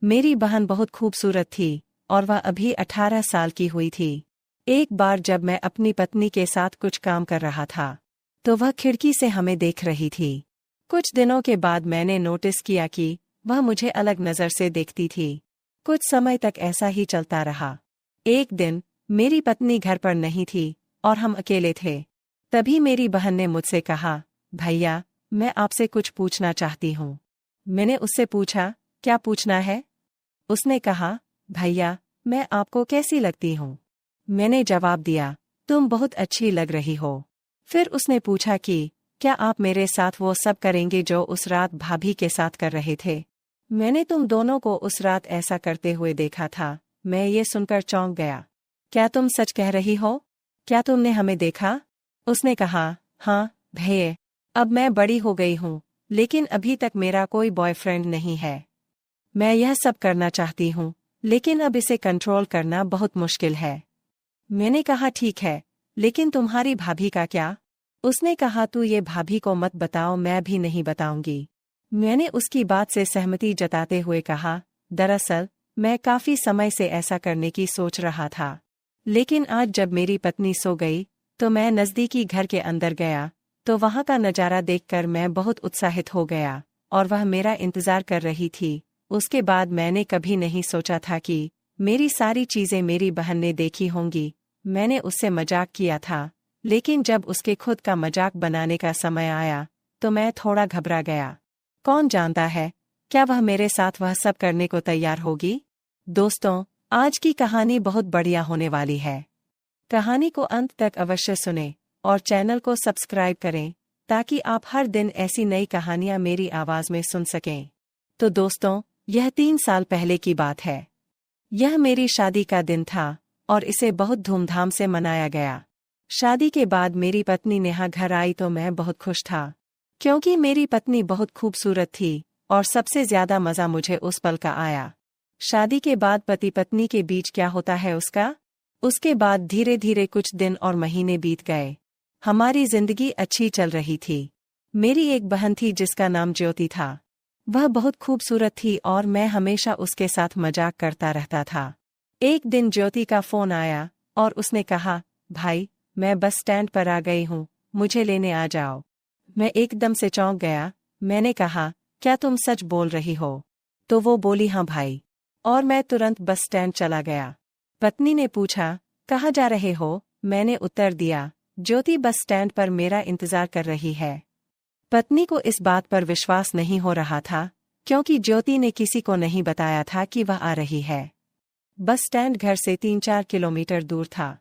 मेरी बहन बहुत खूबसूरत थी और वह अभी 18 साल की हुई थी। एक बार जब मैं अपनी पत्नी के साथ कुछ काम कर रहा था तो वह खिड़की से हमें देख रही थी। कुछ दिनों के बाद मैंने नोटिस किया कि वह मुझे अलग नज़र से देखती थी। कुछ समय तक ऐसा ही चलता रहा। एक दिन मेरी पत्नी घर पर नहीं थी और हम अकेले थे। तभी मेरी बहन ने मुझसे कहा, भैया, मैं आपसे कुछ पूछना चाहती हूँ। मैंने उससे पूछा, क्या पूछना है? उसने कहा, भैया, मैं आपको कैसी लगती हूँ? मैंने जवाब दिया, तुम बहुत अच्छी लग रही हो। फिर उसने पूछा कि क्या आप मेरे साथ वो सब करेंगे जो उस रात भाभी के साथ कर रहे थे? मैंने तुम दोनों को उस रात ऐसा करते हुए देखा था। मैं ये सुनकर चौंक गया। क्या तुम सच कह रही हो? क्या तुमने हमें देखा? उसने कहा, हाँ भैया, अब मैं बड़ी हो गई हूँ, लेकिन अभी तक मेरा कोई बॉयफ्रेंड नहीं है। मैं यह सब करना चाहती हूँ, लेकिन अब इसे कंट्रोल करना बहुत मुश्किल है। मैंने कहा, ठीक है, लेकिन तुम्हारी भाभी का क्या? उसने कहा, तू ये भाभी को मत बताओ, मैं भी नहीं बताऊंगी। मैंने उसकी बात से सहमति जताते हुए कहा, दरअसल मैं काफी समय से ऐसा करने की सोच रहा था, लेकिन आज जब मेरी पत्नी सो गई तो मैं नज़दीकी घर के अंदर गया तो वहां का नज़ारा देखकर मैं बहुत उत्साहित हो गया और वह मेरा इंतजार कर रही थी। उसके बाद मैंने कभी नहीं सोचा था कि मेरी सारी चीजें मेरी बहन ने देखी होंगी। मैंने उससे मजाक किया था, लेकिन जब उसके खुद का मजाक बनाने का समय आया तो मैं थोड़ा घबरा गया। कौन जानता है, क्या वह मेरे साथ वह सब करने को तैयार होगी? दोस्तों, आज की कहानी बहुत बढ़िया होने वाली है। कहानी को अंत तक अवश्य सुनें और चैनल को सब्सक्राइब करें ताकि आप हर दिन ऐसी नई कहानियां मेरी आवाज में सुन सकें। तो दोस्तों, यह 3 साल पहले की बात है। यह मेरी शादी का दिन था और इसे बहुत धूमधाम से मनाया गया। शादी के बाद मेरी पत्नी नेहा घर आई तो मैं बहुत खुश था, क्योंकि मेरी पत्नी बहुत खूबसूरत थी और सबसे ज्यादा मजा मुझे उस पल का आया। शादी के बाद पति पत्नी के बीच क्या होता है उसके बाद धीरे धीरे कुछ दिन और महीने बीत गए। हमारी जिंदगी अच्छी चल रही थी। मेरी एक बहन थी जिसका नाम ज्योति था। वह बहुत खूबसूरत थी और मैं हमेशा उसके साथ मजाक करता रहता था। एक दिन ज्योति का फोन आया और उसने कहा, भाई, मैं बस स्टैंड पर आ गई हूँ, मुझे लेने आ जाओ। मैं एकदम से चौंक गया। मैंने कहा, क्या तुम सच बोल रही हो? तो वो बोली, हाँ भाई, और मैं तुरंत बस स्टैंड चला गया। पत्नी ने पूछा, कहाँ जा रहे हो? मैंने उत्तर दिया, ज्योति बस स्टैंड पर मेरा इंतजार कर रही है। पत्नी को इस बात पर विश्वास नहीं हो रहा था, क्योंकि ज्योति ने किसी को नहीं बताया था कि वह आ रही है। बस स्टैंड घर से 3-4 किलोमीटर दूर था।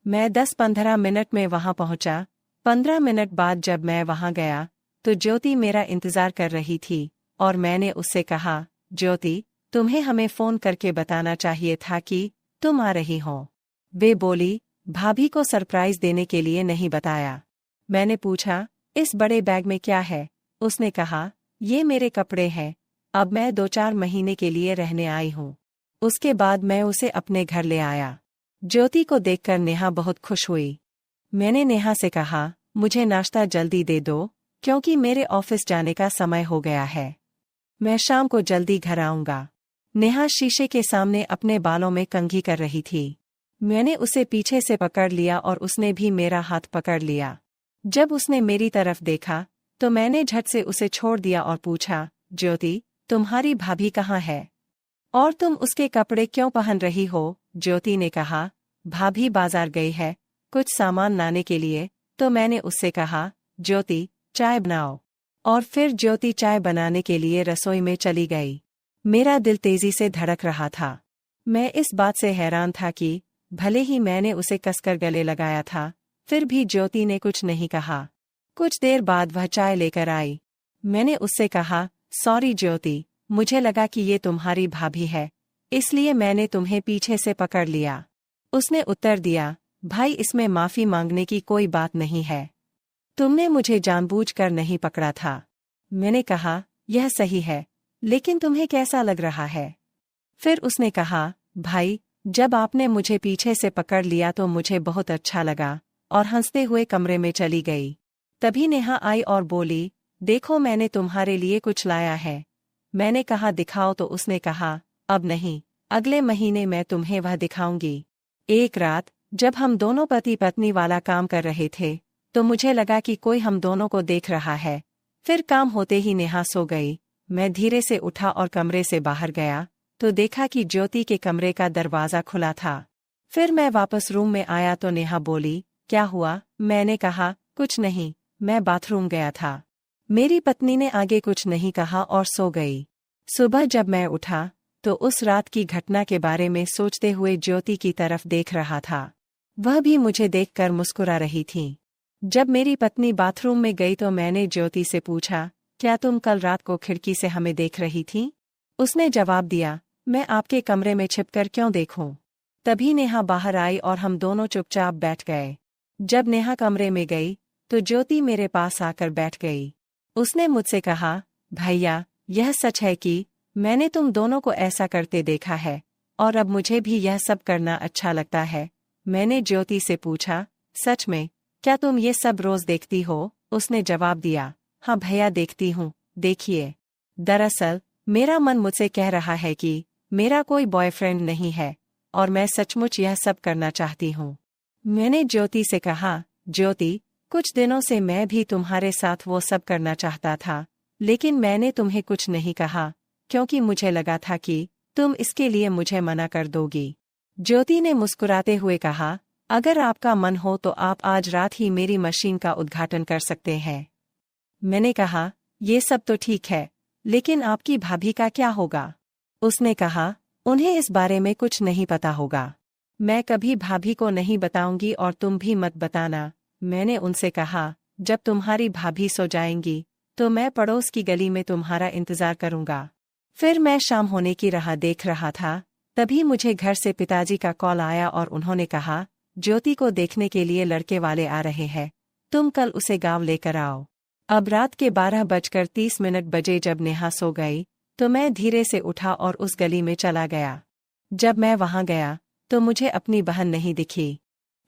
मैं 10-15 मिनट में वहां पहुंचा। 15 मिनट बाद जब मैं वहां गया तो ज्योति मेरा इंतजार कर रही थी और मैंने उससे कहा, ज्योति, तुम्हें हमें फोन करके बताना चाहिए था कि तुम आ रही हो। वे बोली, भाभी को सरप्राइज देने के लिए नहीं बताया। मैंने पूछा, इस बड़े बैग में क्या है? उसने कहा, ये मेरे कपड़े हैं, अब मैं 2-4 महीने के लिए रहने आई हूँ। उसके बाद मैं उसे अपने घर ले आया। ज्योति को देखकर नेहा बहुत खुश हुई। मैंने नेहा से कहा, मुझे नाश्ता जल्दी दे दो, क्योंकि मेरे ऑफिस जाने का समय हो गया है। मैं शाम को जल्दी घर आऊंगा। नेहा शीशे के सामने अपने बालों में कंघी कर रही थी। मैंने उसे पीछे से पकड़ लिया और उसने भी मेरा हाथ पकड़ लिया। जब उसने मेरी तरफ देखा तो मैंने झट से उसे छोड़ दिया और पूछा, ज्योति, तुम्हारी भाभी कहाँ है? और तुम उसके कपड़े क्यों पहन रही हो? ज्योति ने कहा, भाभी बाजार गई है कुछ सामान लाने के लिए। तो मैंने उससे कहा, ज्योति, चाय बनाओ। और फिर ज्योति चाय बनाने के लिए रसोई में चली गई। मेरा दिल तेजी से धड़क रहा था। मैं इस बात से हैरान था कि भले ही मैंने उसे कसकर गले लगाया था, फिर भी ज्योति ने कुछ नहीं कहा। कुछ देर बाद वह चाय लेकर आई। मैंने उससे कहा, सॉरी ज्योति, मुझे लगा कि ये तुम्हारी भाभी है, इसलिए मैंने तुम्हें पीछे से पकड़ लिया। उसने उत्तर दिया, भाई, इसमें माफी मांगने की कोई बात नहीं है। तुमने मुझे जानबूझकर नहीं पकड़ा था। मैंने कहा, यह सही है, लेकिन तुम्हें कैसा लग रहा है? फिर उसने कहा, भाई, जब आपने मुझे पीछे से पकड़ लिया तो मुझे बहुत अच्छा लगा, और हंसते हुए कमरे में चली गई। तभी नेहा आई और बोली, देखो मैंने तुम्हारे लिए कुछ लाया है। मैंने कहा, दिखाओ। तो उसने कहा, अब नहीं, अगले महीने मैं तुम्हें वह दिखाऊंगी। एक रात जब हम दोनों पति पत्नी वाला काम कर रहे थे तो मुझे लगा कि कोई हम दोनों को देख रहा है। फिर काम होते ही नेहा सो गई। मैं धीरे से उठा और कमरे से बाहर गया तो देखा कि ज्योति के कमरे का दरवाज़ा खुला था। फिर मैं वापस रूम में आया तो नेहा बोली, क्या हुआ? मैंने कहा, कुछ नहीं, मैं बाथरूम गया था। मेरी पत्नी ने आगे कुछ नहीं कहा और सो गई। सुबह जब मैं उठा तो उस रात की घटना के बारे में सोचते हुए ज्योति की तरफ देख रहा था। वह भी मुझे देखकर मुस्कुरा रही थी। जब मेरी पत्नी बाथरूम में गई तो मैंने ज्योति से पूछा, क्या तुम कल रात को खिड़की से हमें देख रही थी? उसने जवाब दिया, मैं आपके कमरे में छिपकर क्यों देखूं? तभी नेहा बाहर आई और हम दोनों चुपचाप बैठ गए। जब नेहा कमरे में गई तो ज्योति मेरे पास आकर बैठ गई। उसने मुझसे कहा, भैया, यह सच है कि मैंने तुम दोनों को ऐसा करते देखा है और अब मुझे भी यह सब करना अच्छा लगता है। मैंने ज्योति से पूछा, सच में? क्या तुम ये सब रोज देखती हो? उसने जवाब दिया, हाँ भैया, देखती हूँ। देखिए, दरअसल मेरा मन मुझसे कह रहा है कि मेरा कोई बॉयफ्रेंड नहीं है और मैं सचमुच यह सब करना चाहती हूँ। मैंने ज्योति से कहा, ज्योति, कुछ दिनों से मैं भी तुम्हारे साथ वो सब करना चाहता था, लेकिन मैंने तुम्हें कुछ नहीं कहा क्योंकि मुझे लगा था कि तुम इसके लिए मुझे मना कर दोगी। ज्योति ने मुस्कुराते हुए कहा, अगर आपका मन हो तो आप आज रात ही मेरी मशीन का उद्घाटन कर सकते हैं। मैंने कहा, ये सब तो ठीक है, लेकिन आपकी भाभी का क्या होगा? उसने कहा, उन्हें इस बारे में कुछ नहीं पता होगा। मैं कभी भाभी को नहीं बताऊंगी और तुम भी मत बताना। मैंने उनसे कहा, जब तुम्हारी भाभी सो जाएंगी तो मैं पड़ोस की गली में तुम्हारा इंतजार करूंगा। फिर मैं शाम होने की राह देख रहा था, तभी मुझे घर से पिताजी का कॉल आया और उन्होंने कहा, ज्योति को देखने के लिए लड़के वाले आ रहे हैं, तुम कल उसे गांव लेकर आओ। अब रात के 12:30 बजे जब नेहा सो गई तो मैं धीरे से उठा और उस गली में चला गया। जब मैं वहां गया तो मुझे अपनी बहन नहीं दिखी।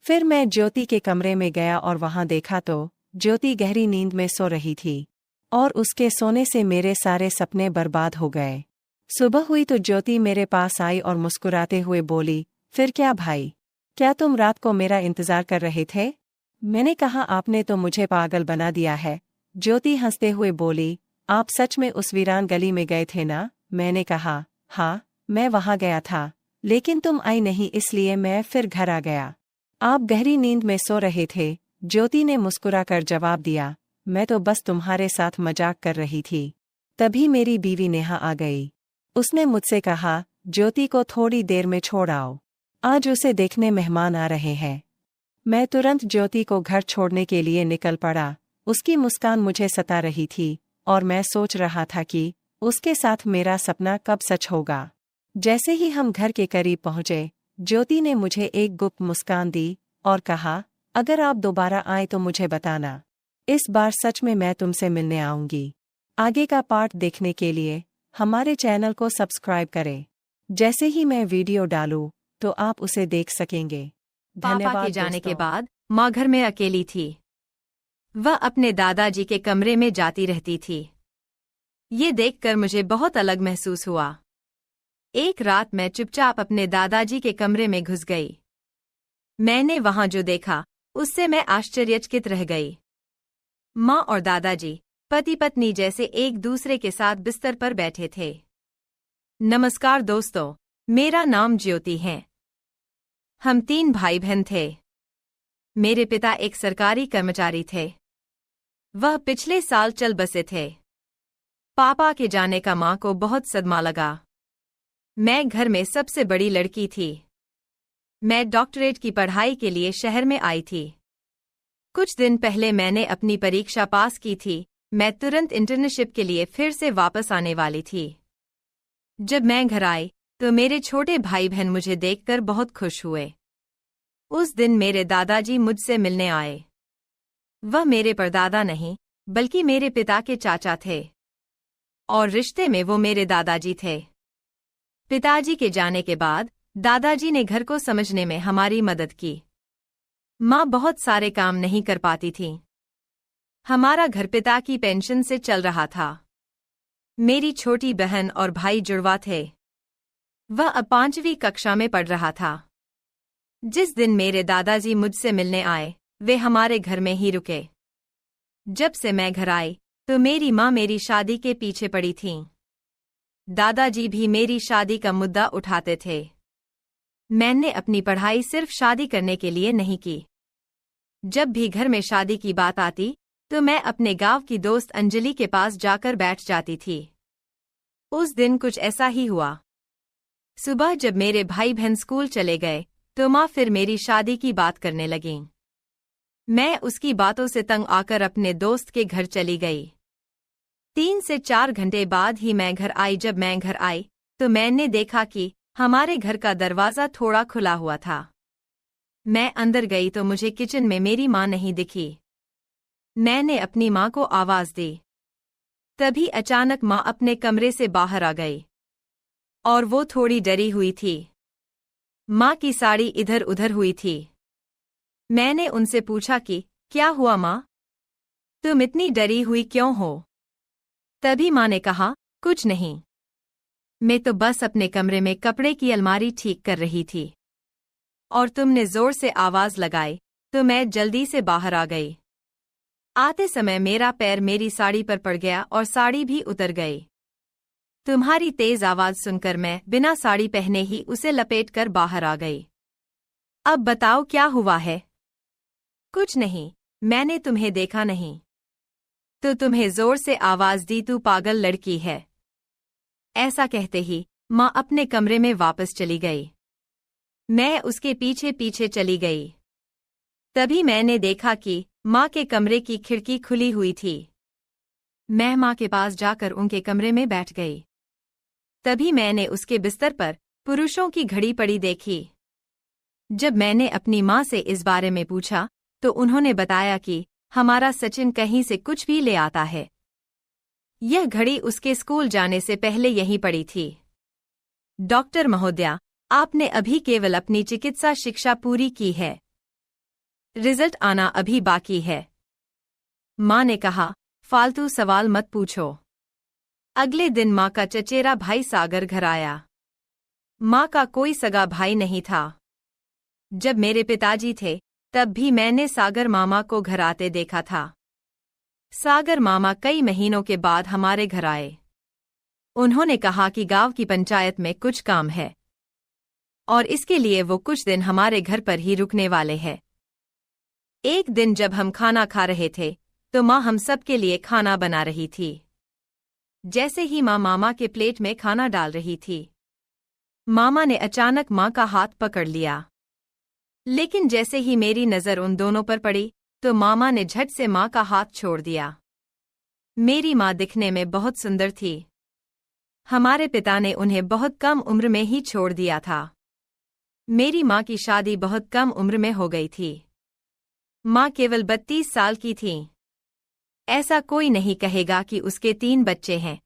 फिर मैं ज्योति के कमरे में गया और वहां देखा तो ज्योति गहरी नींद में सो रही थी और उसके सोने से मेरे सारे सपने बर्बाद हो गए। सुबह हुई तो ज्योति मेरे पास आई और मुस्कुराते हुए बोली, फिर क्या भाई, क्या तुम रात को मेरा इंतजार कर रहे थे? मैंने कहा, आपने तो मुझे पागल बना दिया है। ज्योति हंसते हुए बोली, आप सच में उस वीरान गली में गए थे ना? मैंने कहा, हाँ, मैं वहां गया था, लेकिन तुम आई नहीं इसलिए मैं फिर घर आ गया। आप गहरी नींद में सो रहे थे। ज्योति ने मुस्कुराकर जवाब दिया, मैं तो बस तुम्हारे साथ मजाक कर रही थी। तभी मेरी बीवी नेहा आ गई। उसने मुझसे कहा, ज्योति को थोड़ी देर में छोड़ आओ, आज उसे देखने मेहमान आ रहे हैं। मैं तुरंत ज्योति को घर छोड़ने के लिए निकल पड़ा। उसकी मुस्कान मुझे सता रही थी और मैं सोच रहा था कि उसके साथ मेरा सपना कब सच होगा। जैसे ही हम घर के करीब पहुंचे, ज्योति ने मुझे एक गुप्त मुस्कान दी और कहा, अगर आप दोबारा आए तो मुझे बताना, इस बार सच में मैं तुमसे मिलने आऊंगी। आगे का पार्ट देखने के लिए हमारे चैनल को सब्सक्राइब करें। जैसे ही मैं वीडियो डालूं तो आप उसे देख सकेंगे। धन्यवाद। पापा के जाने के दोस्तों। बाद माँ घर में अकेली थी। वह अपने दादाजी के कमरे में जाती रहती थी। ये देखकर मुझे बहुत अलग महसूस हुआ। एक रात मैं चुपचाप अपने दादाजी के कमरे में घुस गई। मैंने वहां जो देखा उससे मैं आश्चर्यचकित रह गई। माँ और दादाजी पति पत्नी जैसे एक दूसरे के साथ बिस्तर पर बैठे थे। नमस्कार दोस्तों, मेरा नाम ज्योति है। हम 3 भाई बहन थे। मेरे पिता एक सरकारी कर्मचारी थे। वह पिछले साल चल बसे थे। पापा के जाने का माँ को बहुत सदमा लगा। मैं घर में सबसे बड़ी लड़की थी। मैं डॉक्टरेट की पढ़ाई के लिए शहर में आई थी। कुछ दिन पहले मैंने अपनी परीक्षा पास की थी। मैं तुरंत इंटर्नशिप के लिए फिर से वापस आने वाली थी। जब मैं घर आई तो मेरे छोटे भाई बहन मुझे देखकर बहुत खुश हुए। उस दिन मेरे दादाजी मुझसे मिलने आए। वह मेरे परदादा नहीं बल्कि मेरे पिता के चाचा थे और रिश्ते में वो मेरे दादाजी थे। पिताजी के जाने के बाद दादाजी ने घर को समझने में हमारी मदद की। माँ बहुत सारे काम नहीं कर पाती थी। हमारा घर पिता की पेंशन से चल रहा था। मेरी छोटी बहन और भाई जुड़वा थे। वह अब 5वीं कक्षा में पढ़ रहा था। जिस दिन मेरे दादाजी मुझसे मिलने आए, वे हमारे घर में ही रुके। जब से मैं घर आई तो मेरी माँ मेरी शादी के पीछे पड़ी थीं। दादाजी भी मेरी शादी का मुद्दा उठाते थे। मैंने अपनी पढ़ाई सिर्फ शादी करने के लिए नहीं की। जब भी घर में शादी की बात आती तो मैं अपने गांव की दोस्त अंजलि के पास जाकर बैठ जाती थी। उस दिन कुछ ऐसा ही हुआ। सुबह जब मेरे भाई बहन स्कूल चले गए तो माँ फिर मेरी शादी की बात करने लगीं। मैं उसकी बातों से तंग आकर अपने दोस्त के घर चली गई। 3 से 4 घंटे बाद ही मैं घर आई। जब मैं घर आई तो मैंने देखा कि हमारे घर का दरवाज़ा थोड़ा खुला हुआ था। मैं अंदर गई तो मुझे किचन में मेरी माँ नहीं दिखी। मैंने अपनी माँ को आवाज़ दी। तभी अचानक माँ अपने कमरे से बाहर आ गई और वो थोड़ी डरी हुई थी। माँ की साड़ी इधर उधर हुई थी। मैंने उनसे पूछा कि क्या हुआ माँ, तुम इतनी डरी हुई क्यों हो? तभी माँ ने कहा, कुछ नहीं, मैं तो बस अपने कमरे में कपड़े की अलमारी ठीक कर रही थी और तुमने जोर से आवाज लगाई तो मैं जल्दी से बाहर आ गई। आते समय मेरा पैर मेरी साड़ी पर पड़ गया और साड़ी भी उतर गई। तुम्हारी तेज आवाज सुनकर मैं बिना साड़ी पहने ही उसे लपेटकर बाहर आ गई। अब बताओ क्या हुआ है? कुछ नहीं, मैंने तुम्हें देखा नहीं तो तुम्हें जोर से आवाज दी, तू पागल लड़की है। ऐसा कहते ही माँ अपने कमरे में वापस चली गई। मैं उसके पीछे पीछे चली गई। तभी मैंने देखा कि माँ के कमरे की खिड़की खुली हुई थी। मैं माँ के पास जाकर उनके कमरे में बैठ गई। तभी मैंने उसके बिस्तर पर पुरुषों की घड़ी पड़ी देखी। जब मैंने अपनी माँ से इस बारे में पूछा तो उन्होंने बताया कि हमारा सचिन कहीं से कुछ भी ले आता है। यह घड़ी उसके स्कूल जाने से पहले यहीं पड़ी थी। डॉक्टर महोदया, आपने अभी केवल अपनी चिकित्सा शिक्षा पूरी की है, रिजल्ट आना अभी बाकी है। माँ ने कहा, फालतू सवाल मत पूछो। अगले दिन माँ का चचेरा भाई सागर घर आया। माँ का कोई सगा भाई नहीं था। जब मेरे पिताजी थे तब भी मैंने सागर मामा को घर आते देखा था। सागर मामा कई महीनों के बाद हमारे घर आए। उन्होंने कहा कि गांव की पंचायत में कुछ काम है और इसके लिए वो कुछ दिन हमारे घर पर ही रुकने वाले हैं। एक दिन जब हम खाना खा रहे थे तो माँ हम सब के लिए खाना बना रही थी। जैसे ही माँ मामा के प्लेट में खाना डाल रही थी, मामा ने अचानक माँ का हाथ पकड़ लिया। लेकिन जैसे ही मेरी नज़र उन दोनों पर पड़ी तो मामा ने झट से माँ का हाथ छोड़ दिया। मेरी माँ दिखने में बहुत सुंदर थी। हमारे पिता ने उन्हें बहुत कम उम्र में ही छोड़ दिया था। मेरी माँ की शादी बहुत कम उम्र में हो गई थी। माँ केवल 32 साल की थीं। ऐसा कोई नहीं कहेगा कि उसके 3 बच्चे हैं।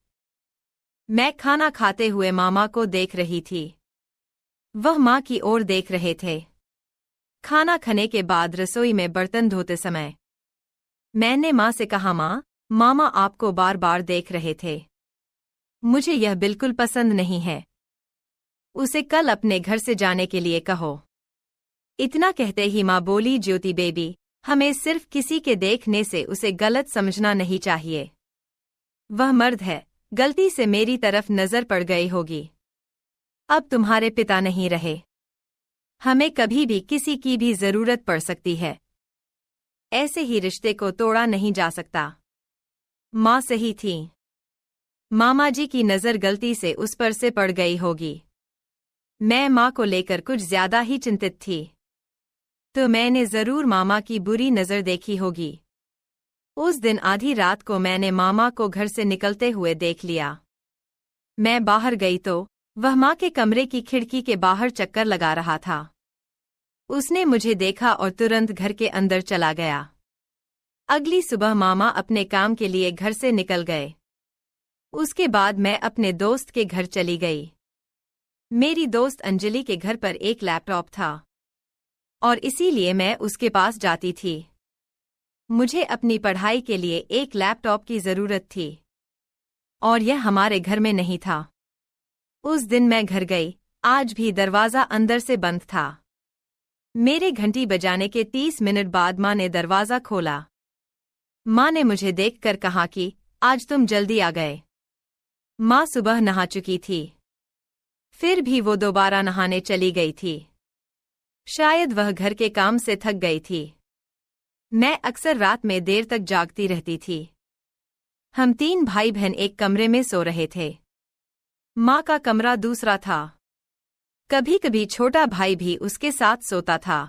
मैं खाना खाते हुए मामा को देख रही थी। वह माँ की ओर देख रहे थे। खाना खाने के बाद रसोई में बर्तन धोते समय मैंने माँ से कहा, माँ, मामा आपको बार बार देख रहे थे, मुझे यह बिल्कुल पसंद नहीं है, उसे कल अपने घर से जाने के लिए कहो। इतना कहते ही माँ बोली, ज्योति बेबी, हमें सिर्फ किसी के देखने से उसे गलत समझना नहीं चाहिए। वह मर्द है, गलती से मेरी तरफ नजर पड़ गई होगी। अब तुम्हारे पिता नहीं रहे, हमें कभी भी किसी की भी जरूरत पड़ सकती है। ऐसे ही रिश्ते को तोड़ा नहीं जा सकता। माँ सही थी। मामा जी की नजर गलती से उस पर से पड़ गई होगी। मैं माँ को लेकर कुछ ज्यादा ही चिंतित थी, तो मैंने जरूर मामा की बुरी नजर देखी होगी। उस दिन आधी रात को मैंने मामा को घर से निकलते हुए देख लिया। मैं बाहर गई तो वह माँ के कमरे की खिड़की के बाहर चक्कर लगा रहा था। उसने मुझे देखा और तुरंत घर के अंदर चला गया। अगली सुबह मामा अपने काम के लिए घर से निकल गए। उसके बाद मैं अपने दोस्त के घर चली गई। मेरी दोस्त अंजलि के घर पर एक लैपटॉप था और इसीलिए मैं उसके पास जाती थी। मुझे अपनी पढ़ाई के लिए एक लैपटॉप की जरूरत थी और यह हमारे घर में नहीं था। उस दिन मैं घर गई आज भी दरवाजा अंदर से बंद था। मेरे घंटी बजाने के 30 मिनट बाद माँ ने दरवाजा खोला। माँ ने मुझे देखकर कहा कि आज तुम जल्दी आ गए। माँ सुबह नहा चुकी थी, फिर भी वो दोबारा नहाने चली गई थी। शायद वह घर के काम से थक गई थी। मैं अक्सर रात में देर तक जागती रहती थी। हम 3 भाई बहन एक कमरे में सो रहे थे। माँ का कमरा दूसरा था। कभी कभी छोटा भाई भी उसके साथ सोता था।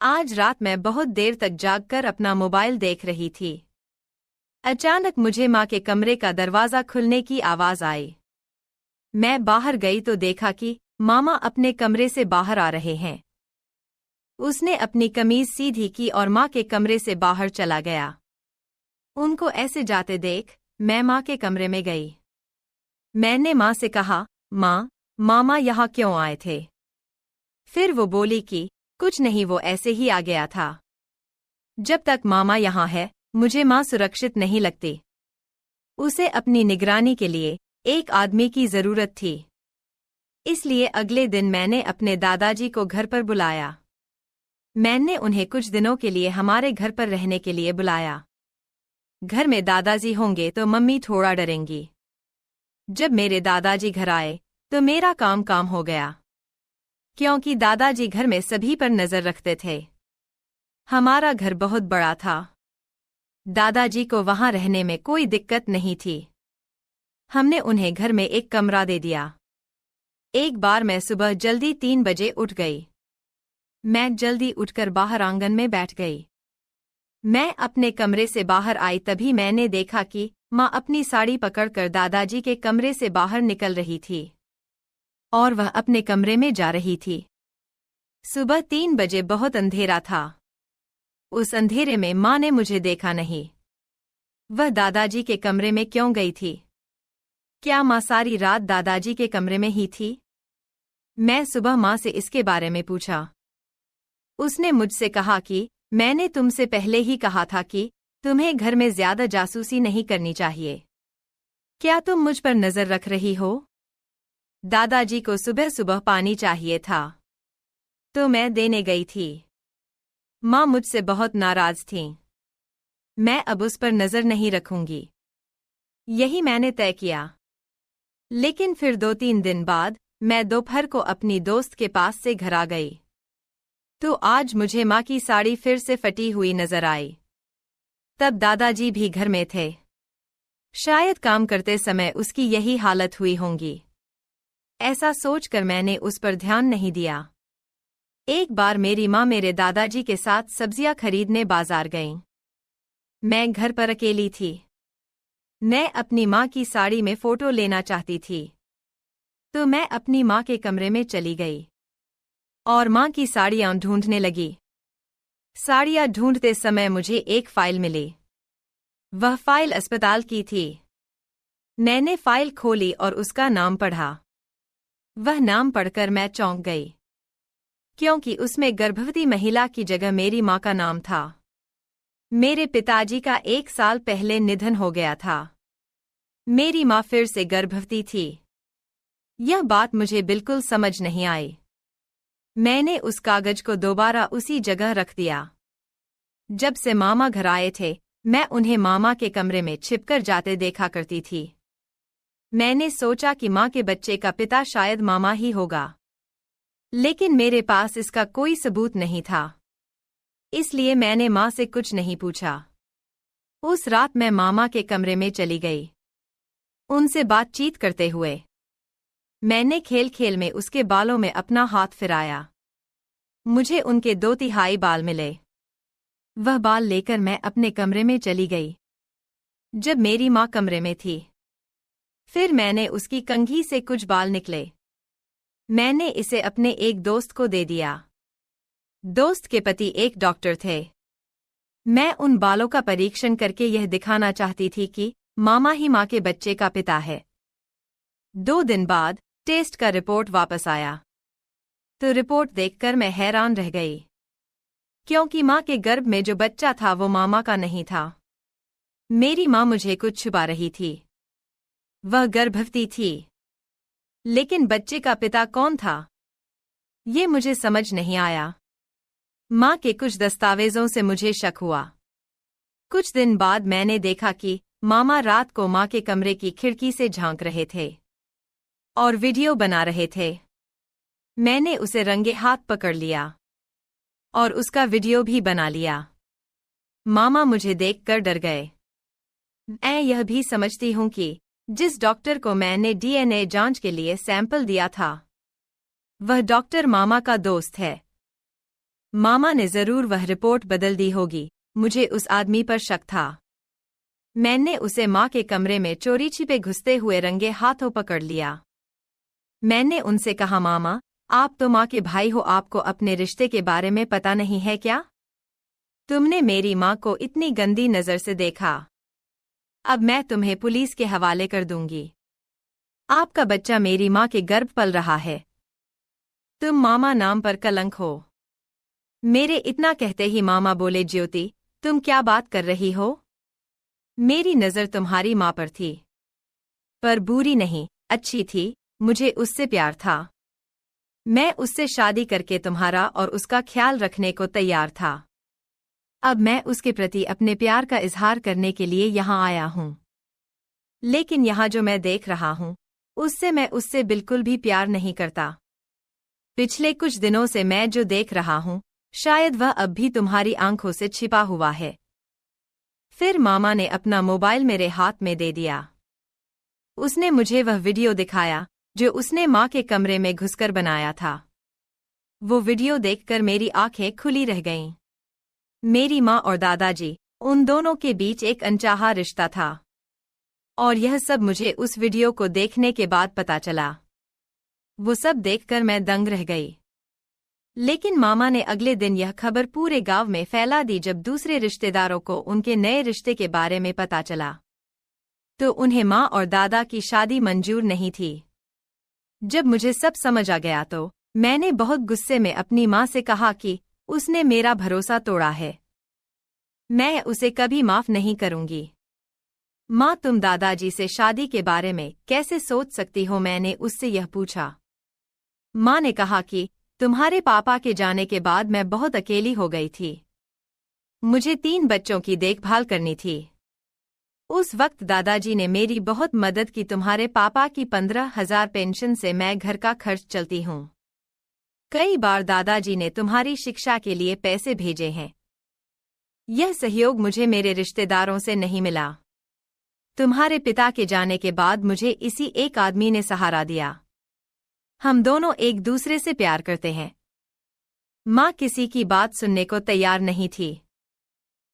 आज रात मैं बहुत देर तक जागकर अपना मोबाइल देख रही थी। अचानक मुझे माँ के कमरे का दरवाजा खुलने की आवाज आई। मैं बाहर गई तो देखा कि मामा अपने कमरे से बाहर आ रहे हैं। उसने अपनी कमीज सीधी की और माँ के कमरे से बाहर चला गया। उनको ऐसे जाते देख मैं माँ के कमरे में गई। मैंने माँ से कहा, माँ, मामा यहाँ क्यों आए थे? फिर वो बोली कि कुछ नहीं, वो ऐसे ही आ गया था। जब तक मामा यहाँ है मुझे माँ सुरक्षित नहीं लगती। उसे अपनी निगरानी के लिए एक आदमी की जरूरत थी। इसलिए अगले दिन मैंने अपने दादाजी को घर पर बुलाया। मैंने उन्हें कुछ दिनों के लिए हमारे घर पर रहने के लिए बुलाया। घर में दादाजी होंगे तो मम्मी थोड़ा डरेंगी। जब मेरे दादाजी घर आए तो मेरा काम हो गया, क्योंकि दादाजी घर में सभी पर नजर रखते थे। हमारा घर बहुत बड़ा था। दादाजी को वहां रहने में कोई दिक्कत नहीं थी। हमने उन्हें घर में एक कमरा दे दिया। एक बार मैं सुबह जल्दी 3 बजे उठ गई। मैं जल्दी उठकर बाहर आंगन में बैठ गई। मैं अपने कमरे से बाहर आई तभी मैंने देखा कि माँ अपनी साड़ी पकड़कर दादाजी के कमरे से बाहर निकल रही थी और वह अपने कमरे में जा रही थी। सुबह 3 बजे बहुत अंधेरा था। उस अंधेरे में माँ ने मुझे देखा नहीं। वह दादाजी के कमरे में क्यों गई थी? क्या माँ सारी रात दादाजी के कमरे में ही थी? मैं सुबह माँ से इसके बारे में पूछा। उसने मुझसे कहा कि मैंने तुमसे पहले ही कहा था कि तुम्हें घर में ज्यादा जासूसी नहीं करनी चाहिए। क्या तुम मुझ पर नजर रख रही हो? दादाजी को सुबह सुबह पानी चाहिए था, तो मैं देने गई थी। माँ मुझसे बहुत नाराज थीं। मैं अब उस पर नजर नहीं रखूंगी, यही मैंने तय किया। लेकिन फिर 2-3 दिन बाद मैं दोपहर को अपनी दोस्त के पास से घर आ गई, तो आज मुझे माँ की साड़ी फिर से फटी हुई नजर आई। तब दादाजी भी घर में थे। शायद काम करते समय उसकी यही हालत हुई होंगी। ऐसा सोचकर मैंने उस पर ध्यान नहीं दिया। एक बार मेरी माँ मेरे दादाजी के साथ सब्जियां खरीदने बाजार गईं। मैं घर पर अकेली थी। मैं अपनी माँ की साड़ी में फोटो लेना चाहती थी, तो मैं अपनी माँ के कमरे में चली गई और माँ की साड़ियां ढूंढने लगी। साड़ियां ढूंढते समय मुझे एक फाइल मिली। वह फाइल अस्पताल की थी। मैंने फाइल खोली और उसका नाम पढ़ा। वह नाम पढ़कर मैं चौंक गई, क्योंकि उसमें गर्भवती महिला की जगह मेरी माँ का नाम था। मेरे पिताजी का 1 साल पहले निधन हो गया था। मेरी माँ फिर से गर्भवती थी। यह बात मुझे बिल्कुल समझ नहीं आई। मैंने उस कागज को दोबारा उसी जगह रख दिया। जब से मामा घर आए थे मैं उन्हें मामा के कमरे में छिपकर जाते देखा करती थी। मैंने सोचा कि माँ के बच्चे का पिता शायद मामा ही होगा, लेकिन मेरे पास इसका कोई सबूत नहीं था। इसलिए मैंने माँ से कुछ नहीं पूछा। उस रात मैं मामा के कमरे में चली गई, उनसे बातचीत करते हुए। मैंने खेल खेल में उसके बालों में अपना हाथ फिराया। मुझे उनके 2/3 बाल मिले। वह बाल लेकर मैं अपने कमरे में चली गई। जब मेरी माँ कमरे में थी, फिर मैंने उसकी कंघी से कुछ बाल निकले। मैंने इसे अपने एक दोस्त को दे दिया। दोस्त के पति एक डॉक्टर थे। मैं उन बालों का परीक्षण करके यह दिखाना चाहती थी कि मामा ही माँ के बच्चे का पिता है। 2 दिन बाद टेस्ट का रिपोर्ट वापस आया, तो रिपोर्ट देखकर मैं हैरान रह गई, क्योंकि माँ के गर्भ में जो बच्चा था वो मामा का नहीं था। मेरी माँ मुझे कुछ छुपा रही थी। वह गर्भवती थी। लेकिन बच्चे का पिता कौन था, ये मुझे समझ नहीं आया। माँ के कुछ दस्तावेजों से मुझे शक हुआ। कुछ दिन बाद मैंने देखा कि मामा रात को माँ के कमरे की खिड़की से झांक रहे थे और वीडियो बना रहे थे। मैंने उसे रंगे हाथ पकड़ लिया और उसका वीडियो भी बना लिया। मामा मुझे देखकर डर गए। मैं यह भी समझती हूँ कि जिस डॉक्टर को मैंने डीएनए जांच के लिए सैंपल दिया था, वह डॉक्टर मामा का दोस्त है। मामा ने जरूर वह रिपोर्ट बदल दी होगी। मुझे उस आदमी पर शक था। मैंने उसे माँ के कमरे में चोरी छिपे घुसते हुए रंगे हाथों पकड़ लिया। मैंने उनसे कहा, मामा, आप तो माँ के भाई हो, आपको अपने रिश्ते के बारे में पता नहीं है क्या? तुमने मेरी माँ को इतनी गंदी नजर से देखा। अब मैं तुम्हें पुलिस के हवाले कर दूंगी। आपका बच्चा मेरी माँ के गर्भ पल रहा है। तुम मामा नाम पर कलंक हो। मेरे इतना कहते ही मामा बोले, ज्योति, तुम क्या बात कर रही हो? मेरी नजर तुम्हारी माँ पर थी, पर बुरी नहीं, अच्छी थी। मुझे उससे प्यार था। मैं उससे शादी करके तुम्हारा और उसका ख्याल रखने को तैयार था। अब मैं उसके प्रति अपने प्यार का इजहार करने के लिए यहाँ आया हूँ। लेकिन यहाँ जो मैं देख रहा हूँ, उससे मैं उससे बिल्कुल भी प्यार नहीं करता। पिछले कुछ दिनों से मैं जो देख रहा हूँ, शायद वह अब भी तुम्हारी आंखों से छिपा हुआ है। फिर मामा ने अपना मोबाइल मेरे हाथ में दे दिया। उसने मुझे वह वीडियो दिखाया जो उसने माँ के कमरे में घुसकर बनाया था। वो वीडियो देखकर मेरी आंखें खुली रह गईं। मेरी माँ और दादाजी, उन दोनों के बीच एक अनचाहा रिश्ता था। और यह सब मुझे उस वीडियो को देखने के बाद पता चला। वो सब देखकर मैं दंग रह गई। लेकिन मामा ने अगले दिन यह खबर पूरे गांव में फैला दी। जब दूसरे रिश्तेदारों को उनके नए रिश्ते के बारे में पता चला, तो उन्हें माँ और दादा की शादी मंजूर नहीं थी। जब मुझे सब समझ आ गया तो मैंने बहुत गुस्से में अपनी माँ से कहा कि उसने मेरा भरोसा तोड़ा है। मैं उसे कभी माफ नहीं करूंगी। माँ, तुम दादाजी से शादी के बारे में कैसे सोच सकती हो? मैंने उससे यह पूछा। माँ ने कहा कि तुम्हारे पापा के जाने के बाद मैं बहुत अकेली हो गई थी। मुझे 3 बच्चों की देखभाल करनी थी। उस वक्त दादाजी ने मेरी बहुत मदद की। तुम्हारे पापा की 15,000 पेंशन से मैं घर का खर्च चलती हूँ। कई बार दादाजी ने तुम्हारी शिक्षा के लिए पैसे भेजे हैं। यह सहयोग मुझे मेरे रिश्तेदारों से नहीं मिला। तुम्हारे पिता के जाने के बाद मुझे इसी एक आदमी ने सहारा दिया। हम दोनों एक दूसरे से प्यार करते हैं। माँ किसी की बात सुनने को तैयार नहीं थी।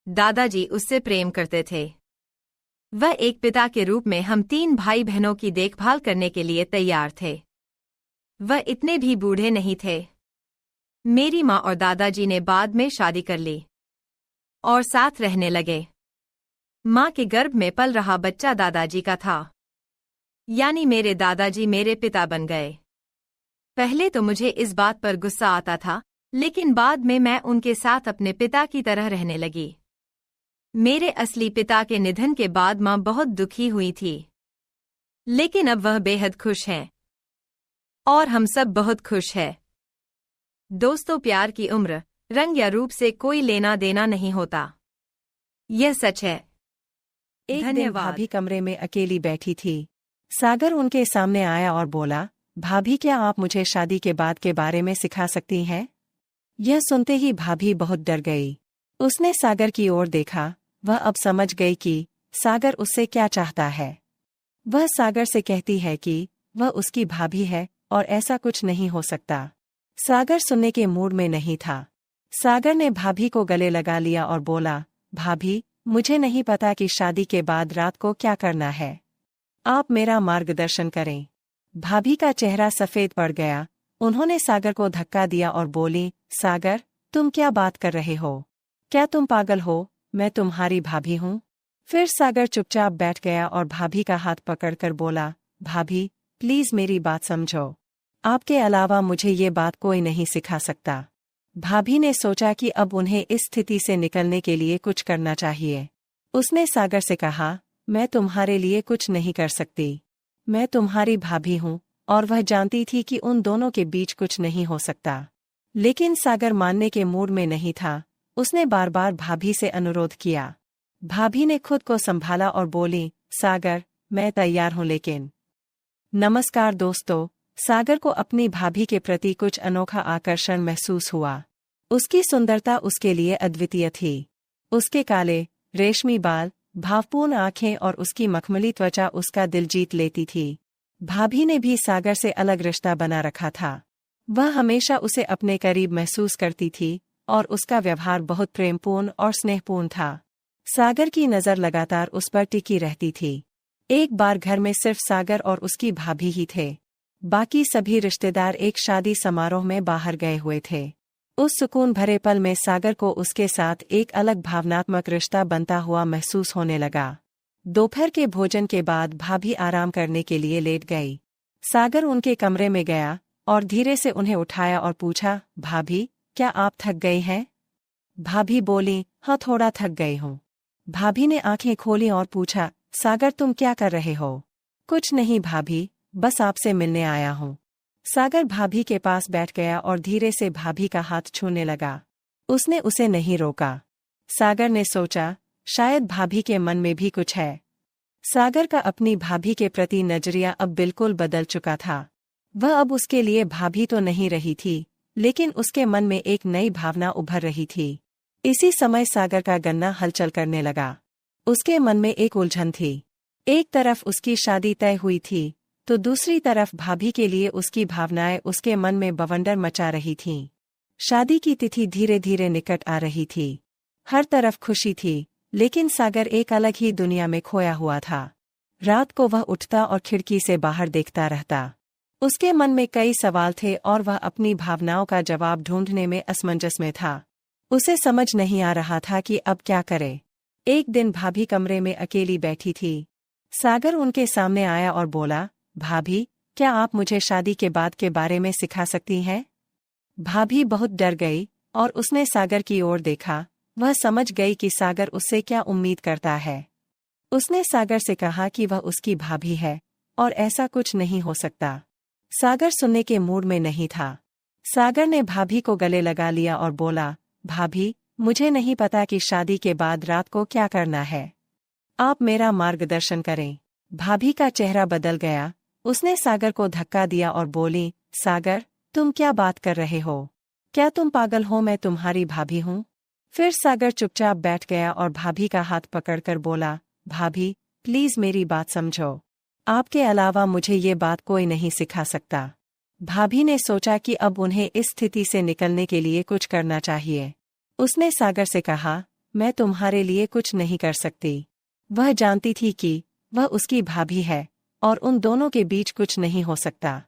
दादाजी उससे प्रेम करते थे। वह एक पिता के रूप में हम 3 भाई बहनों की देखभाल करने के लिए तैयार थे। वह इतने भी बूढ़े नहीं थे। मेरी माँ और दादाजी ने बाद में शादी कर ली और साथ रहने लगे। माँ के गर्भ में पल रहा बच्चा दादाजी का था। यानी मेरे दादाजी मेरे पिता बन गए। पहले तो मुझे इस बात पर गुस्सा आता था, लेकिन बाद में मैं उनके साथ अपने पिता की तरह रहने लगी। मेरे असली पिता के निधन के बाद माँ बहुत दुखी हुई थी, लेकिन अब वह बेहद खुश हैं और हम सब बहुत खुश हैं। दोस्तों, प्यार की उम्र, रंग या रूप से कोई लेना देना नहीं होता। यह सच है। एक दिन भाभी कमरे में अकेली बैठी थी। सागर उनके सामने आया और बोला, भाभी, क्या आप मुझे शादी के बाद के बारे में सिखा सकती हैं? यह सुनते ही भाभी बहुत डर गई। उसने सागर की ओर देखा। वह अब समझ गई कि सागर उससे क्या चाहता है। वह सागर से कहती है कि वह उसकी भाभी है और ऐसा कुछ नहीं हो सकता। सागर सुनने के मूड में नहीं था। सागर ने भाभी को गले लगा लिया और बोला, भाभी, मुझे नहीं पता कि शादी के बाद रात को क्या करना है। आप मेरा मार्गदर्शन करें। भाभी का चेहरा सफेद पड़ गया। उन्होंने सागर को धक्का दिया और बोली, सागर, तुम क्या बात कर रहे हो? क्या तुम पागल हो? मैं तुम्हारी भाभी हूँ। फिर सागर चुपचाप बैठ गया और भाभी का हाथ पकड़कर बोला, भाभी, प्लीज मेरी बात समझो। आपके अलावा मुझे ये बात कोई नहीं सिखा सकता। भाभी ने सोचा कि अब उन्हें इस स्थिति से निकलने के लिए कुछ करना चाहिए। उसने सागर से कहा, मैं तुम्हारे लिए कुछ नहीं कर सकती। मैं तुम्हारी भाभी हूँ और वह जानती थी कि उन दोनों के बीच कुछ नहीं हो सकता। लेकिन सागर मानने के मूड में नहीं था। उसने बार बार भाभी से अनुरोध किया। भाभी ने खुद को संभाला और बोली, सागर, मैं तैयार हूं लेकिन। नमस्कार दोस्तों। सागर को अपनी भाभी के प्रति कुछ अनोखा आकर्षण महसूस हुआ। उसकी सुंदरता उसके लिए अद्वितीय थी। उसके काले, रेशमी बाल, भावपूर्ण आंखें और उसकी मखमली त्वचा उसका दिल जीत लेती थी। भाभी ने भी सागर से अलग रिश्ता बना रखा था। वह हमेशा उसे अपने करीब महसूस करती थी और उसका व्यवहार बहुत प्रेमपूर्ण और स्नेहपूर्ण था। सागर की नज़र लगातार उस पर टिकी रहती थी। एक बार घर में सिर्फ सागर और उसकी भाभी ही थे। बाकी सभी रिश्तेदार एक शादी समारोह में बाहर गए हुए थे। उस सुकून भरे पल में सागर को उसके साथ एक अलग भावनात्मक रिश्ता बनता हुआ महसूस होने लगा। दोपहर के भोजन के बाद भाभी आराम करने के लिए लेट गई। सागर उनके कमरे में गया और धीरे से उन्हें उठाया और पूछा, भाभी, क्या आप थक गई हैं? भाभी बोली, हाँ, थोड़ा थक गई हूँ। भाभी ने आंखें खोली और पूछा, सागर, तुम क्या कर रहे हो? कुछ नहीं भाभी, बस आपसे मिलने आया हूँ। सागर भाभी के पास बैठ गया और धीरे से भाभी का हाथ छूने लगा। उसने उसे नहीं रोका। सागर ने सोचा, शायद भाभी के मन में भी कुछ है। सागर का अपनी भाभी के प्रति नजरिया अब बिल्कुल बदल चुका था। वह अब उसके लिए भाभी तो नहीं रही थी, लेकिन उसके मन में एक नई भावना उभर रही थी। इसी समय सागर का गन्ना हलचल करने लगा। उसके मन में एक उलझन थी। एक तरफ उसकी शादी तय हुई थी, तो दूसरी तरफ भाभी के लिए उसकी भावनाएं उसके मन में बवंडर मचा रही थीं। शादी की तिथि धीरे धीरे निकट आ रही थी। हर तरफ खुशी थी, लेकिन सागर एक अलग ही दुनिया में खोया हुआ था। रात को वह उठता और खिड़की से बाहर देखता रहता। उसके मन में कई सवाल थे और वह अपनी भावनाओं का जवाब ढूंढने में असमंजस में था। उसे समझ नहीं आ रहा था कि अब क्या करे। एक दिन भाभी कमरे में अकेली बैठी थी। सागर उनके सामने आया और बोला, भाभी, क्या आप मुझे शादी के बाद के बारे में सिखा सकती हैं? भाभी बहुत डर गई और उसने सागर की ओर देखा। वह समझ गई कि सागर उससे क्या उम्मीद करता है। उसने सागर से कहा कि वह उसकी भाभी है और ऐसा कुछ नहीं हो सकता। सागर सुनने के मूड में नहीं था। सागर ने भाभी को गले लगा लिया और बोला, भाभी, मुझे नहीं पता कि शादी के बाद रात को क्या करना है। आप मेरा मार्गदर्शन करें। भाभी का चेहरा बदल गया। उसने सागर को धक्का दिया और बोली, सागर, तुम क्या बात कर रहे हो? क्या तुम पागल हो? मैं तुम्हारी भाभी हूँ। फिर सागर चुपचाप बैठ गया और भाभी का हाथ पकड़कर बोला, भाभी, प्लीज मेरी बात समझो। आपके अलावा मुझे ये बात कोई नहीं सिखा सकता। भाभी ने सोचा कि अब उन्हें इस स्थिति से निकलने के लिए कुछ करना चाहिए। उसने सागर से कहा, मैं तुम्हारे लिए कुछ नहीं कर सकती। वह जानती थी कि वह उसकी भाभी है और उन दोनों के बीच कुछ नहीं हो सकता।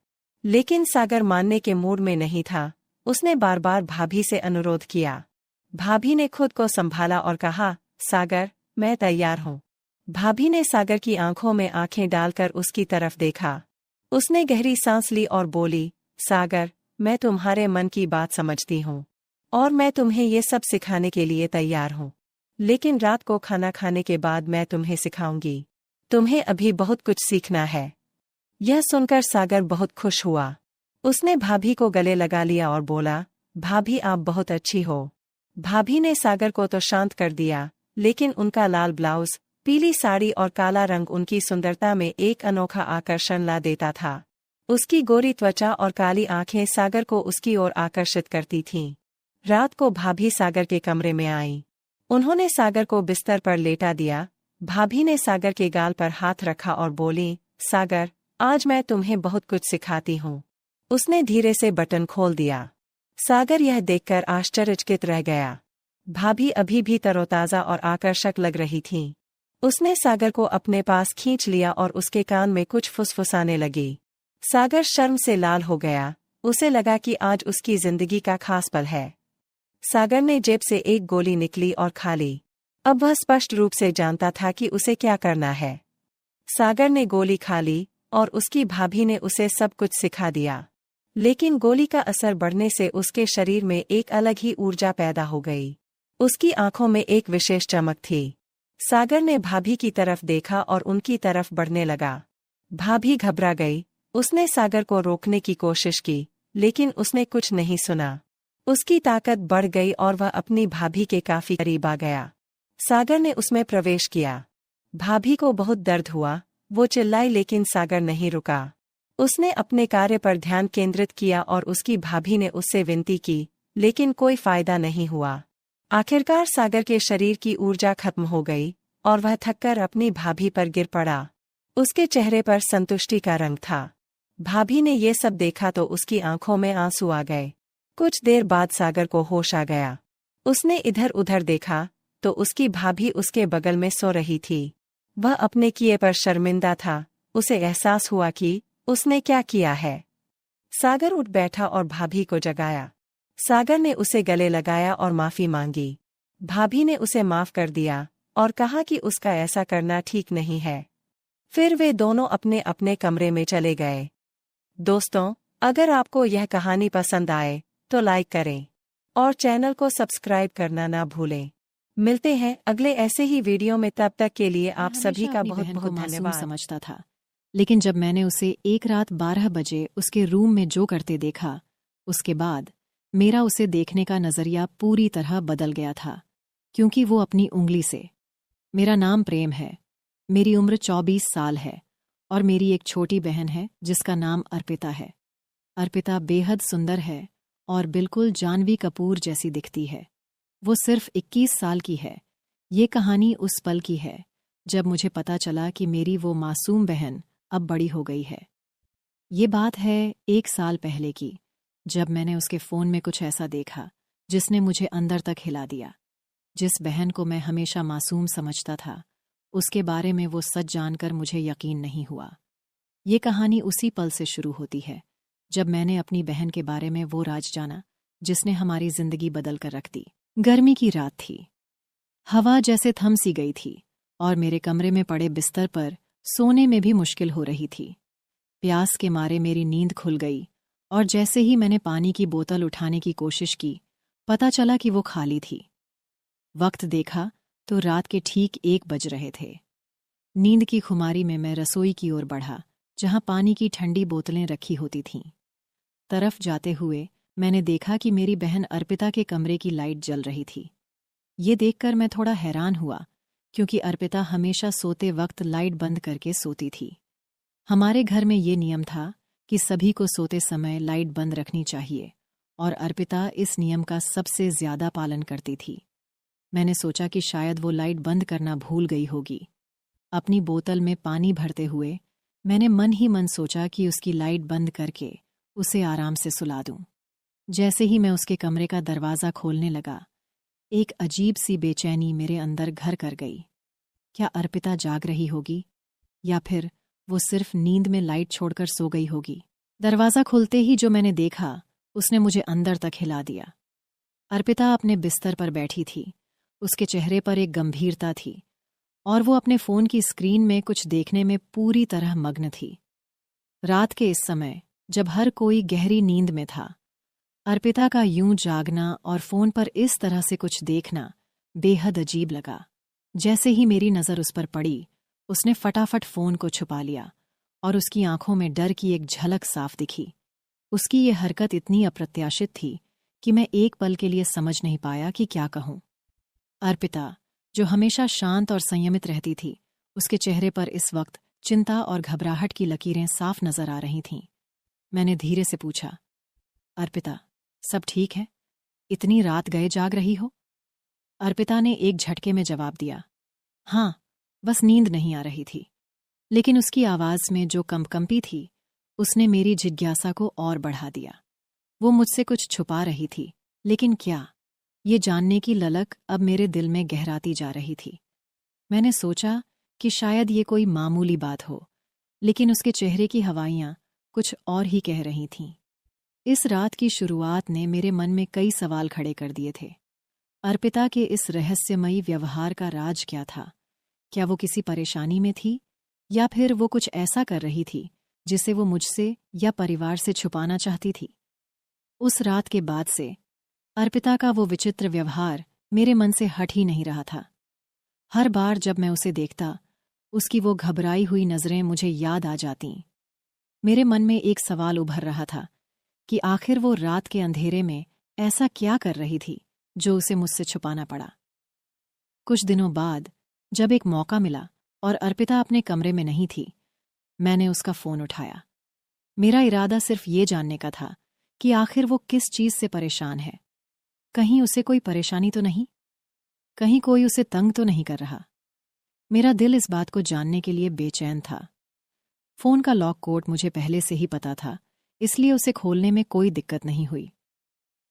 लेकिन सागर मानने के मूड में नहीं था। उसने बार बार भाभी से अनुरोध किया। भाभी ने खुद को संभाला और कहा, सागर, मैं तैयार हूँ। भाभी ने सागर की आंखों में आंखें डालकर उसकी तरफ देखा। उसने गहरी सांस ली और बोली, सागर, मैं तुम्हारे मन की बात समझती हूँ और मैं तुम्हें ये सब सिखाने के लिए तैयार हूँ। लेकिन रात को खाना खाने के बाद मैं तुम्हें सिखाऊंगी। तुम्हें अभी बहुत कुछ सीखना है। यह सुनकर सागर बहुत खुश हुआ। उसने भाभी को गले लगा लिया और बोला, भाभी, आप बहुत अच्छी हो। भाभी ने सागर को तो शांत कर दिया, लेकिन उनका लाल ब्लाउज, पीली साड़ी और काला रंग उनकी सुंदरता में एक अनोखा आकर्षण ला देता था। उसकी गोरी त्वचा और काली आंखें सागर को उसकी ओर आकर्षित करती थीं। रात को भाभी सागर के कमरे में आई। उन्होंने सागर को बिस्तर पर लेटा दिया। भाभी ने सागर के गाल पर हाथ रखा और बोली, सागर, आज मैं तुम्हें बहुत कुछ सिखाती हूँ। उसने धीरे से बटन खोल दिया। सागर यह देखकर आश्चर्यचकित रह गया। भाभी अभी भी तरोताजा और आकर्षक लग रही थीं। उसने सागर को अपने पास खींच लिया और उसके कान में कुछ फुसफुसाने लगी। सागर शर्म से लाल हो गया। उसे लगा कि आज उसकी जिंदगी का खास पल है। सागर ने जेब से एक गोली निकली और खा ली। अब वह स्पष्ट रूप से जानता था कि उसे क्या करना है। सागर ने गोली खा ली और उसकी भाभी ने उसे सब कुछ सिखा दिया। लेकिन गोली का असर बढ़ने से उसके शरीर में एक अलग ही ऊर्जा पैदा हो गई। उसकी आंखों में एक विशेष चमक थी। सागर ने भाभी की तरफ देखा और उनकी तरफ बढ़ने लगा। भाभी घबरा गई। उसने सागर को रोकने की कोशिश की, लेकिन उसने कुछ नहीं सुना। उसकी ताकत बढ़ गई और वह अपनी भाभी के काफी करीब आ गया। सागर ने उसमें प्रवेश किया। भाभी को बहुत दर्द हुआ, वो चिल्लाई लेकिन सागर नहीं रुका। उसने अपने कार्य पर ध्यान केंद्रित किया और उसकी भाभी ने उससे विनती की, लेकिन कोई फायदा नहीं हुआ। आखिरकार सागर के शरीर की ऊर्जा खत्म हो गई और वह थककर अपनी भाभी पर गिर पड़ा। उसके चेहरे पर संतुष्टि का रंग था। भाभी ने ये सब देखा तो उसकी आंखों में आंसू आ गए। कुछ देर बाद सागर को होश आ गया। उसने इधर उधर देखा तो उसकी भाभी उसके बगल में सो रही थी। वह अपने किए पर शर्मिंदा था। उसे एहसास हुआ कि उसने क्या किया है। सागर उठ बैठा और भाभी को जगाया। सागर ने उसे गले लगाया और माफी मांगी। भाभी ने उसे माफ कर दिया और कहा कि उसका ऐसा करना ठीक नहीं है। फिर वे दोनों अपने अपने कमरे में चले गए। दोस्तों, अगर आपको यह कहानी पसंद आए तो लाइक करें और चैनल को सब्सक्राइब करना ना भूलें। मिलते हैं अगले ऐसे ही वीडियो में, तब तक के लिए आप सभी का बहुत बहुत धन्यवाद। समझता था, लेकिन जब मैंने उसे एक रात 12 बजे उसके रूम में जो करते देखा, उसके बाद मेरा उसे देखने का नजरिया पूरी तरह बदल गया था। क्योंकि वो अपनी उंगली से, मेरा नाम प्रेम है, मेरी उम्र 24 साल है और मेरी एक छोटी बहन है जिसका नाम अर्पिता है। अर्पिता बेहद सुंदर है और बिल्कुल जानवी कपूर जैसी दिखती है। वो सिर्फ 21 साल की है। ये कहानी उस पल की है जब मुझे पता चला कि मेरी वो मासूम बहन अब बड़ी हो गई है। ये बात है 1 साल पहले की, जब मैंने उसके फ़ोन में कुछ ऐसा देखा जिसने मुझे अंदर तक हिला दिया। जिस बहन को मैं हमेशा मासूम समझता था, उसके बारे में वो सच जानकर मुझे यकीन नहीं हुआ। ये कहानी उसी पल से शुरू होती है जब मैंने अपनी बहन के बारे में वो राज जाना जिसने हमारी जिंदगी बदल कर रख दी। गर्मी की रात थी। हवा जैसे थम सी गई थी और मेरे कमरे में पड़े बिस्तर पर सोने में भी मुश्किल हो रही थी। प्यास के मारे मेरी नींद खुल गई और जैसे ही मैंने पानी की बोतल उठाने की कोशिश की, पता चला कि वो खाली थी। वक्त देखा तो रात के ठीक 1 बज रहे थे। नींद की खुमारी में मैं रसोई की ओर बढ़ा, जहां पानी की ठंडी बोतलें रखी होती थीं। तरफ जाते हुए मैंने देखा कि मेरी बहन अर्पिता के कमरे की लाइट जल रही थी। ये देखकर मैं थोड़ा हैरान हुआ, क्योंकि अर्पिता हमेशा सोते वक्त लाइट बंद करके सोती थी। हमारे घर में ये नियम था कि सभी को सोते समय लाइट बंद रखनी चाहिए और अर्पिता इस नियम का सबसे ज्यादा पालन करती थी। मैंने सोचा कि शायद वो लाइट बंद करना भूल गई होगी। अपनी बोतल में पानी भरते हुए मैंने मन ही मन सोचा कि उसकी लाइट बंद करके उसे आराम से सुला दूं। जैसे ही मैं उसके कमरे का दरवाज़ा खोलने लगा, एक अजीब सी बेचैनी मेरे अंदर घर कर गई। क्या अर्पिता जाग रही होगी या फिर वो सिर्फ नींद में लाइट छोड़कर सो गई होगी? दरवाज़ा खुलते ही जो मैंने देखा उसने मुझे अंदर तक हिला दिया। अर्पिता अपने बिस्तर पर बैठी थी। उसके चेहरे पर एक गंभीरता थी और वो अपने फ़ोन की स्क्रीन में कुछ देखने में पूरी तरह मग्न थी। रात के इस समय, जब हर कोई गहरी नींद में था, अर्पिता का यूं जागना और फ़ोन पर इस तरह से कुछ देखना बेहद अजीब लगा। जैसे ही मेरी नज़र उस पर पड़ी, उसने फटाफट फ़ोन को छुपा लिया और उसकी आंखों में डर की एक झलक साफ दिखी। उसकी ये हरकत इतनी अप्रत्याशित थी कि मैं एक पल के लिए समझ नहीं पाया कि क्या कहूँ। अर्पिता, जो हमेशा शांत और संयमित रहती थी, उसके चेहरे पर इस वक्त चिंता और घबराहट की लकीरें साफ नजर आ रही थीं। मैंने धीरे से पूछा, अर्पिता, सब ठीक है? इतनी रात गए जाग रही हो? अर्पिता ने एक झटके में जवाब दिया, हाँ, बस नींद नहीं आ रही थी। लेकिन उसकी आवाज़ में जो कंपकंपी थी, उसने मेरी जिज्ञासा को और बढ़ा दिया। वो मुझसे कुछ छुपा रही थी, लेकिन क्या? ये जानने की ललक अब मेरे दिल में गहराती जा रही थी। मैंने सोचा कि शायद ये कोई मामूली बात हो, लेकिन उसके चेहरे की हवाइयाँ कुछ और ही कह रही थीं। इस रात की शुरुआत ने मेरे मन में कई सवाल खड़े कर दिए थे। अर्पिता के इस रहस्यमयी व्यवहार का राज क्या था? क्या वो किसी परेशानी में थी या फिर वो कुछ ऐसा कर रही थी जिसे वो मुझसे या परिवार से छुपाना चाहती थी? उस रात के बाद से अर्पिता का वो विचित्र व्यवहार मेरे मन से हट ही नहीं रहा था। हर बार जब मैं उसे देखता, उसकी वो घबराई हुई नज़रें मुझे याद आ जातीं। मेरे मन में एक सवाल उभर रहा था कि आखिर वो रात के अंधेरे में ऐसा क्या कर रही थी जो उसे मुझसे छुपाना पड़ा। कुछ दिनों बाद जब एक मौका मिला और अर्पिता अपने कमरे में नहीं थी, मैंने उसका फ़ोन उठाया। मेरा इरादा सिर्फ ये जानने का था कि आखिर वो किस चीज़ से परेशान है। कहीं उसे कोई परेशानी तो नहीं, कहीं कोई उसे तंग तो नहीं कर रहा। मेरा दिल इस बात को जानने के लिए बेचैन था। फ़ोन का लॉक कोड मुझे पहले से ही पता था, इसलिए उसे खोलने में कोई दिक्कत नहीं हुई।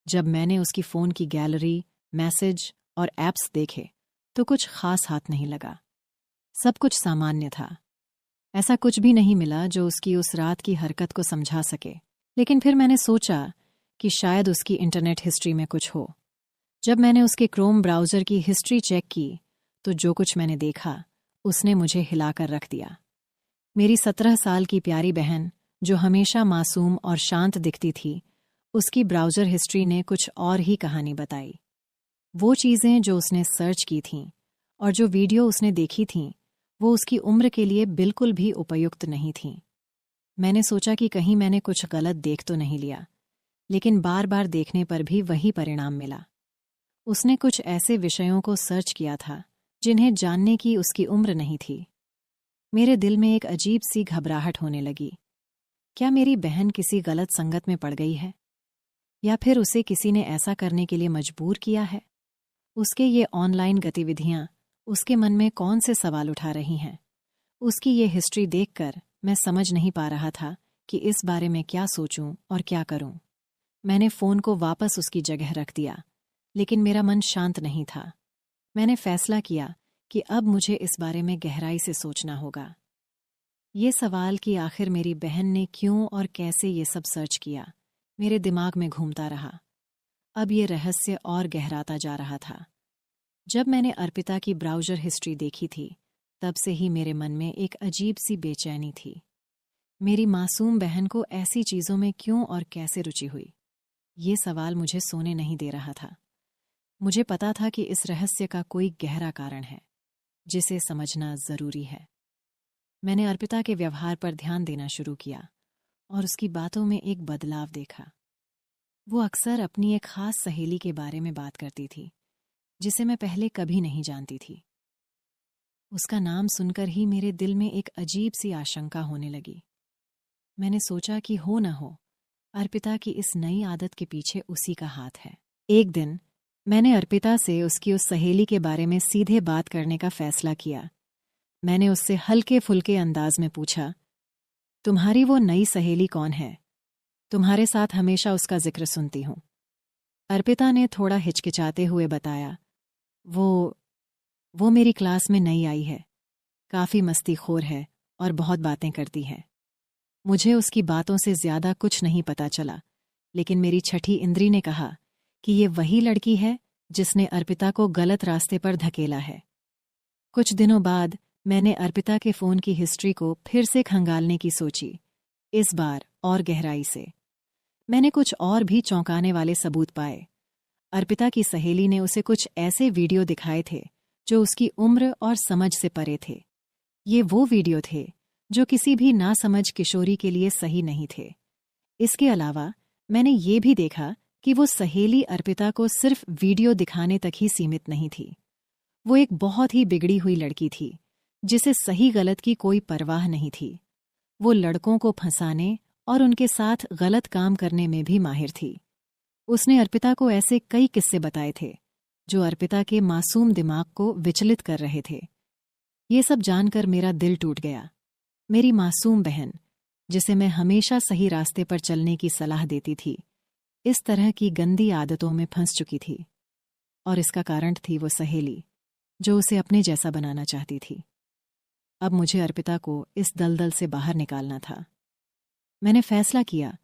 जब मैंने उसकी फ़ोन की गैलरी, मैसेज और ऐप्स देखे तो कुछ खास हाथ नहीं लगा। सब कुछ सामान्य था। ऐसा कुछ भी नहीं मिला जो उसकी उस रात की हरकत को समझा सके। लेकिन फिर मैंने सोचा कि शायद उसकी इंटरनेट हिस्ट्री में कुछ हो। जब मैंने उसके क्रोम ब्राउज़र की हिस्ट्री चेक की तो जो कुछ मैंने देखा उसने मुझे हिलाकर रख दिया। मेरी 17 साल की प्यारी बहन, जो हमेशा मासूम और शांत दिखती थी, उसकी ब्राउज़र हिस्ट्री ने कुछ और ही कहानी बताई। वो चीज़ें जो उसने सर्च की थीं और जो वीडियो उसने देखी थीं, वो उसकी उम्र के लिए बिल्कुल भी उपयुक्त नहीं थीं। मैंने सोचा कि कहीं मैंने कुछ गलत देख तो नहीं लिया, लेकिन बार बार देखने पर भी वही परिणाम मिला। उसने कुछ ऐसे विषयों को सर्च किया था जिन्हें जानने की उसकी उम्र नहीं थी। मेरे दिल में एक अजीब सी घबराहट होने लगी। क्या मेरी बहन किसी गलत संगत में पड़ गई है? या फिर उसे किसी ने ऐसा करने के लिए मजबूर किया है? उसके ये ऑनलाइन गतिविधियां उसके मन में कौन से सवाल उठा रही हैं? उसकी ये हिस्ट्री देखकर मैं समझ नहीं पा रहा था कि इस बारे में क्या सोचूं और क्या करूं। मैंने फ़ोन को वापस उसकी जगह रख दिया, लेकिन मेरा मन शांत नहीं था। मैंने फैसला किया कि अब मुझे इस बारे में गहराई से सोचना होगा। ये सवाल कि आखिर मेरी बहन ने क्यों और कैसे ये सब सर्च किया, मेरे दिमाग में घूमता रहा। अब ये रहस्य और गहराता जा रहा था। जब मैंने अर्पिता की ब्राउज़र हिस्ट्री देखी थी, तब से ही मेरे मन में एक अजीब सी बेचैनी थी। मेरी मासूम बहन को ऐसी चीज़ों में क्यों और कैसे रुचि हुई? ये सवाल मुझे सोने नहीं दे रहा था। मुझे पता था कि इस रहस्य का कोई गहरा कारण है, जिसे समझना ज़रूरी है। मैंने अर्पिता के व्यवहार पर ध्यान देना शुरू किया और उसकी बातों में एक बदलाव देखा। वो अक्सर अपनी एक खास सहेली के बारे में बात करती थी, जिसे मैं पहले कभी नहीं जानती थी। उसका नाम सुनकर ही मेरे दिल में एक अजीब सी आशंका होने लगी। मैंने सोचा कि हो न हो, अर्पिता की इस नई आदत के पीछे उसी का हाथ है। एक दिन मैंने अर्पिता से उसकी उस सहेली के बारे में सीधे बात करने का फैसला किया। मैंने उससे हल्के फुल्के अंदाज में पूछा, तुम्हारी वो नई सहेली कौन है? तुम्हारे साथ हमेशा उसका जिक्र सुनती हूँ। अर्पिता ने थोड़ा हिचकिचाते हुए बताया, वो मेरी क्लास में नई आई है, काफ़ी मस्तीखोर है और बहुत बातें करती है। मुझे उसकी बातों से ज़्यादा कुछ नहीं पता चला, लेकिन मेरी छठी इंद्री ने कहा कि ये वही लड़की है जिसने अर्पिता को गलत रास्ते पर धकेला है। कुछ दिनों बाद मैंने अर्पिता के फ़ोन की हिस्ट्री को फिर से खंगालने की सोची, इस बार और गहराई से। मैंने कुछ और भी चौंकाने वाले सबूत पाए। अर्पिता की सहेली ने उसे कुछ ऐसे वीडियो दिखाए थे जो उसकी उम्र और समझ से परे थे। ये वो वीडियो थे जो किसी भी नासमझ किशोरी के लिए सही नहीं थे। इसके अलावा मैंने ये भी देखा कि वो सहेली अर्पिता को सिर्फ वीडियो दिखाने तक ही सीमित नहीं थी। वो एक बहुत ही बिगड़ी हुई लड़की थी, जिसे सही गलत की कोई परवाह नहीं थी। वो लड़कों को फंसाने और उनके साथ गलत काम करने में भी माहिर थी। उसने अर्पिता को ऐसे कई किस्से बताए थे जो अर्पिता के मासूम दिमाग को विचलित कर रहे थे। ये सब जानकर मेरा दिल टूट गया। मेरी मासूम बहन, जिसे मैं हमेशा सही रास्ते पर चलने की सलाह देती थी, इस तरह की गंदी आदतों में फंस चुकी थी। और इसका कारण थी वो सहेली, जो उसे अपने जैसा बनाना चाहती थी। अब मुझे अर्पिता को इस दलदल से बाहर निकालना था। मैंने फैसला किया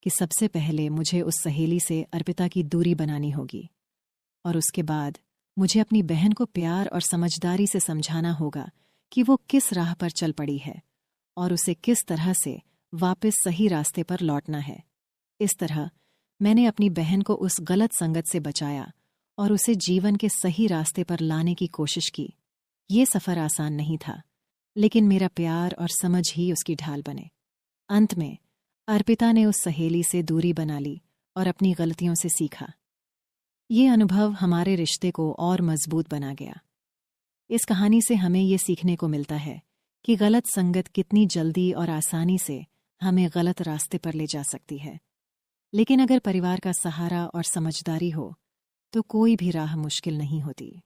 कि सबसे पहले मुझे उस सहेली से अर्पिता की दूरी बनानी होगी, और उसके बाद मुझे अपनी बहन को प्यार और समझदारी से समझाना होगा कि वो किस राह पर चल पड़ी है और उसे किस तरह से वापस सही रास्ते पर लौटना है। इस तरह मैंने अपनी बहन को उस गलत संगत से बचाया और उसे जीवन के सही रास्ते पर लाने की कोशिश की। ये सफ़र आसान नहीं था, लेकिन मेरा प्यार और समझ ही उसकी ढाल बने। अंत में अर्पिता ने उस सहेली से दूरी बना ली और अपनी गलतियों से सीखा। ये अनुभव हमारे रिश्ते को और मजबूत बना गया। इस कहानी से हमें ये सीखने को मिलता है कि गलत संगत कितनी जल्दी और आसानी से हमें गलत रास्ते पर ले जा सकती है, लेकिन अगर परिवार का सहारा और समझदारी हो तो कोई भी राह मुश्किल नहीं होती।